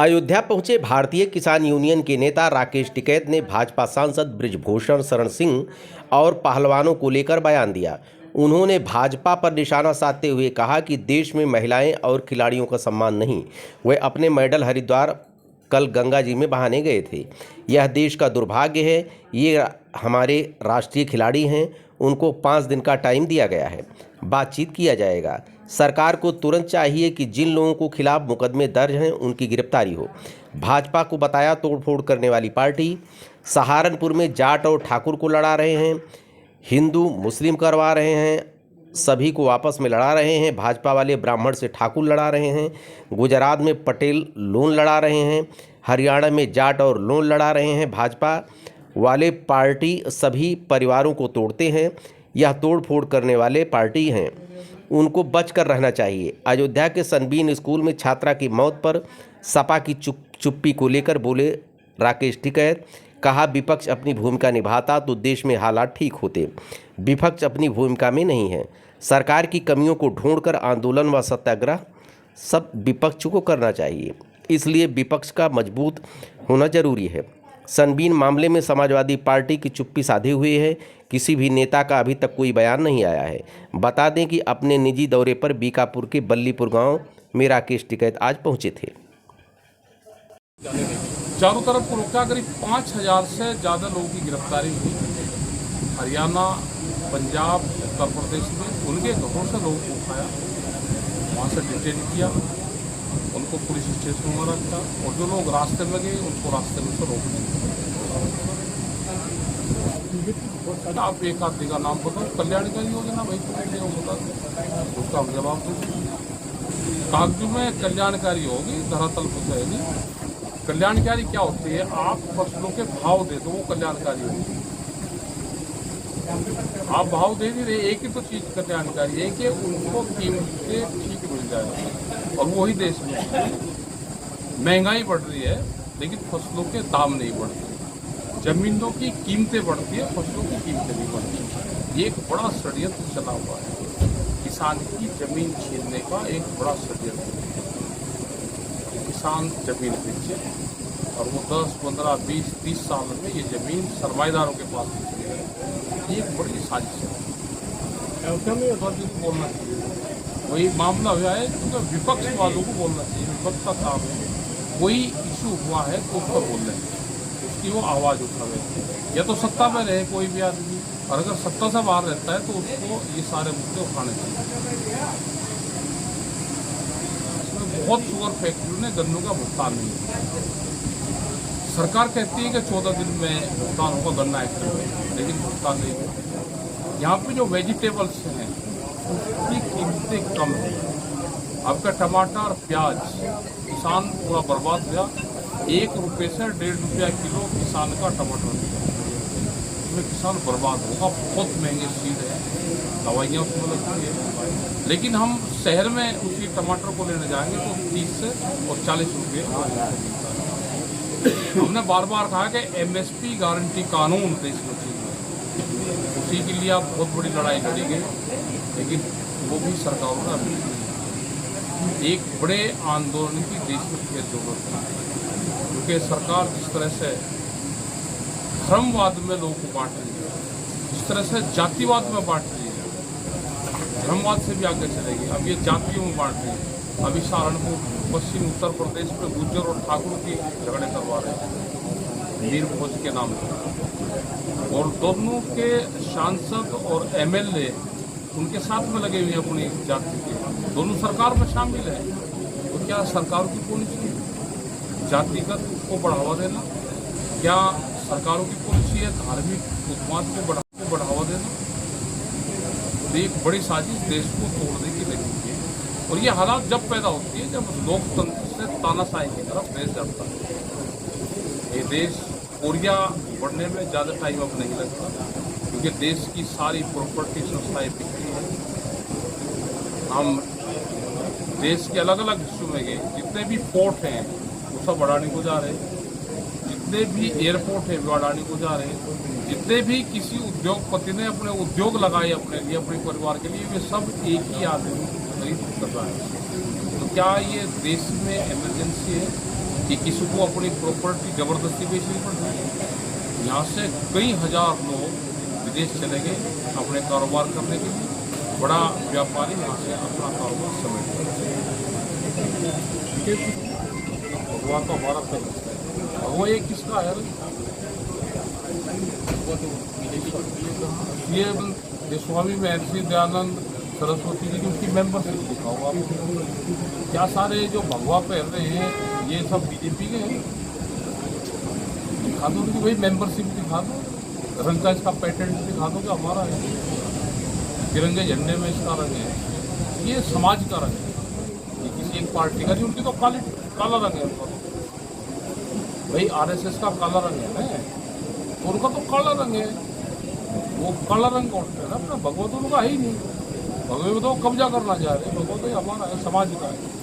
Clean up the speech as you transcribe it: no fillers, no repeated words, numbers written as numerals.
अयोध्या पहुंचे भारतीय किसान यूनियन के नेता राकेश टिकैत ने भाजपा सांसद बृजभूषण शरण सिंह और पहलवानों को लेकर बयान दिया। उन्होंने भाजपा पर निशाना साधते हुए कहा कि देश में महिलाएं और खिलाड़ियों का सम्मान नहीं। वे अपने मेडल हरिद्वार कल गंगा जी में बहाने गए थे। यह देश का दुर्भाग्य है। ये हमारे राष्ट्रीय खिलाड़ी हैं, उनको 5 दिन का टाइम दिया गया है, बातचीत किया जाएगा। सरकार को तुरंत चाहिए कि जिन लोगों को खिलाफ मुकदमे दर्ज हैं उनकी गिरफ्तारी हो। भाजपा को बताया तोड़फोड़ करने वाली पार्टी। सहारनपुर में जाट और ठाकुर को लड़ा रहे हैं, हिंदू मुस्लिम करवा रहे हैं, सभी को आपस में लड़ा रहे हैं। भाजपा वाले ब्राह्मण से ठाकुर लड़ा रहे हैं, गुजरात में पटेल लोन लड़ा रहे हैं, हरियाणा में जाट और लोन लड़ा रहे हैं। भाजपा वाले पार्टी सभी परिवारों को तोड़ते हैं। यह तोड़फोड़ करने वाले पार्टी हैं, उनको बचकर रहना चाहिए। अयोध्या के सनबीन स्कूल में छात्रा की मौत पर सपा की चुप्पी को लेकर बोले राकेश टिकैत। कहा, विपक्ष अपनी भूमिका निभाता तो देश में हालात ठीक होते। विपक्ष अपनी भूमिका में नहीं है। सरकार की कमियों को ढूंढकर आंदोलन व सत्याग्रह सब विपक्ष को करना चाहिए, इसलिए विपक्ष का मजबूत होना जरूरी है। सनबीन मामले में समाजवादी पार्टी की चुप्पी साधे हुए है। किसी भी नेता का अभी तक कोई बयान नहीं आया है। बता दें कि अपने निजी दौरे पर बीकापुर के बल्लीपुर गांव में राकेश टिकैत आज पहुंचे थे। चारों तरफ को रोका, करीब 5000 से ज़्यादा लोगों की गिरफ्तारी हुई। हरियाणा, पंजाब, उत्तर प्रदेश में उनके घरों से लोगों को उठाया, वहाँ से डिटेन किया, उनको पुलिस स्टेशन में रखा और जो लोग रास्ते में गए उनको रास्ते में से रोक दिया। आप एक आदमी का नाम बताओ, कल्याणकारी योजना भाई तो बता, उसका हम जवाब देंगे। कागजों में कल्याणकारी होगी, धरातल पर रहेगी। कल्याणकारी क्या होती है? आप फसलों के भाव दे दो, वो कल्याणकारी होगी। आप भाव दे नहीं रहे, एक ही तो चीज कल्याणकारी है कि उनको कीमत से ठीक मिल जाए। और वही देश में महंगाई बढ़ रही है लेकिन फसलों के दाम नहीं बढ़ रहे, जमीनों की कीमतें बढ़ती है, फसलों की कीमतें नहीं बढ़ती। ये एक बड़ा षड्यंत्र चला हुआ है, किसान की जमीन छीनने का एक बड़ा षड्यंत्र। किसान जमीन बेचे और वो 10, 15, 20, 30 साल में ये जमीन सरमाएदारों के पास है। ये एक बड़ी साजिश है। बोलना चाहिए, वही मामला हुआ है क्योंकि विपक्ष वालों को बोलना चाहिए। विपक्ष का काम है, कोई इशू हुआ है तो उस पर बोल रहे हैं, उसकी वो आवाज़ उठावे। या तो सत्ता में रहे कोई भी आदमी, और अगर सत्ता से बाहर रहता है तो उसको ये सारे मुद्दे उठाने चाहिए। इसमें बहुत शुगर फैक्ट्री ने गन्नों का भुगतान नहीं किया। सरकार कहती है कि 14 दिन में भुगतान होगा गन्ना एक्ट में, लेकिन भुगतान नहीं होगा। यहाँ पे जो वेजिटेबल्स हैं उसकी कीमतें कम है। आपका टमाटर, प्याज, किसान पूरा बर्बाद हुआ। 1 रुपये से 1.5 रुपया किलो किसान का टमाटर दिया, उसमें किसान बर्बाद होगा। बहुत महंगे सीड है, दवाइयाँ उसमें लगती है। लेकिन हम शहर में उसी टमाटर को लेने जाएंगे तो 30 से और 40 रुपये। हमने बार बार कहा कि MSP गारंटी कानून देश में चाहिए, उसी के लिए आप बहुत बड़ी लड़ाई लड़ी गई, लेकिन वो भी सरकारों का एक बड़े आंदोलन की देश में फिर जरूरत है। क्योंकि सरकार जिस तरह से धर्मवाद में लोगों को बांट रही है, जिस तरह से जातिवाद में बांट रही है, धर्मवाद से भी आगे चलेगी। अब ये जातियों में बांट रही है। अभी सहारनपुर, पश्चिम उत्तर प्रदेश में गुर्जर और ठाकुर की झगड़े करवा रहे हैं वीर भोज के नाम पर, और दोनों के सांसद और MLA उनके साथ में लगे हुए अपनी जाति के, दोनों सरकार में शामिल है। तो क्या सरकार की पॉलिसी जातिगत को बढ़ावा देना? क्या सरकारों की पॉलिसी है धार्मिक उन्माद को बढ़ावा देना? तो एक बड़ी साजिश देश को तोड़ने की लगी है। और ये हालात जब पैदा होती है जब लोकतंत्र से तानाशाही की तरफ देश जाता है। ये देश कोरिया बढ़ने में ज़्यादा टाइम अब नहीं लगता, क्योंकि देश की सारी प्रॉपर्टी संस्थाएं बिकती हैं। हम देश के अलग अलग हिस्सों में गए, जितने भी पोर्ट हैं वो सब अडानी को जा रहे हैं, जितने भी एयरपोर्ट हैं वो अडानी को जा रहे हैं, जितने भी किसी उद्योगपति ने अपने उद्योग लगाए अपने लिए, अपने परिवार के लिए, वे सब एक ही आदमी खरीद कर रहा है। तो क्या ये देश में इमरजेंसी है? कि किसी को अपनी प्रॉपर्टी ज़बरदस्ती बेचनी पड़ रही। यहाँ से कई हजार लोग विदेश चले गए अपने कारोबार करने के लिए। बड़ा व्यापारी यहाँ से अपना कारोबार समेट भगवान तो हमारा है, वो एक किसका है ये स्वामी महर्षि दयानंद सरस्वती जी की उसकी मेंबरशिप दिखाओ आप। क्या सारे जो भगवा पहन रहे हैं ये सब बीजेपी के हैं? दिखा दो कि भाई मेंबरशिप दिखा दो, रंग का इसका पेटेंट दिखा दो कि हमारा है, तिरंगे झंडे में इसका रंग है। ये समाज का रंग है, ये किसी एक पार्टी का नहीं। उनकी तो काला रंग है उनका तो भाई आरएसएस का काला रंग है ना, तो उनका तो काला रंग है। वो काला रंग कौन है ना अपना? भगवत उनका है ही नहीं। भगवत तो कब्जा करना चाह रहे हैं। भगवत तो हमारा है, समाज का है।